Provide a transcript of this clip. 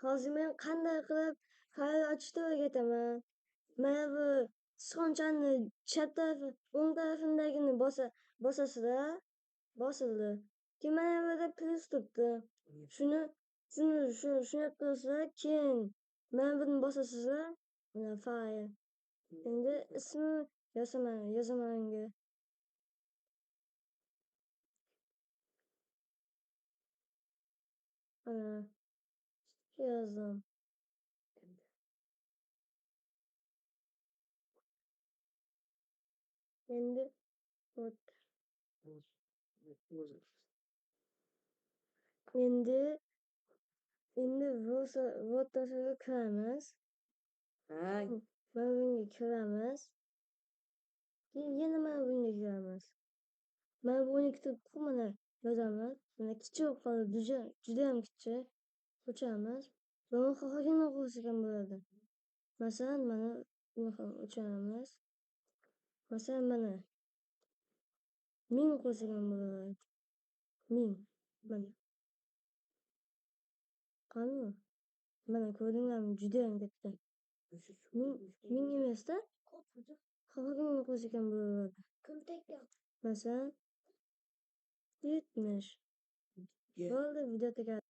hozir men qanday qilib fayl ochishni o'rgataman. Mana bu sichqonchani chap tarafi, o'ng tarafidagini bosasizlar, bosildi. Keyin mana bu yerda plus turibdi. Shuni qilasizlar, keyin mana buni bosasizlar. Mana fayl. Endi ismini yozaman unga. Mana yozdim. Endi votasiga kiramiz. Mana bunga kiramiz. Keyin yana mana bunga kiramiz. Mana bu 12 turibdi, mana yozamiz. Mana kichik qoldi, juda ham kichik. O'chamiz. Buni xohlagan o'qisiz ham bo'ladi. Masalan, mana buni ham o'chamiz. Masalan, mana 1000 qo'ysak ham bo'ladi. 1000. Mana. Qani? Mana ko'rdinglarmi? Juda ham katta. 1000 emasda? Xohlagan qo'ysak ham bo'ladi. Masalan, 70. Bo'ldi, video tugatdim.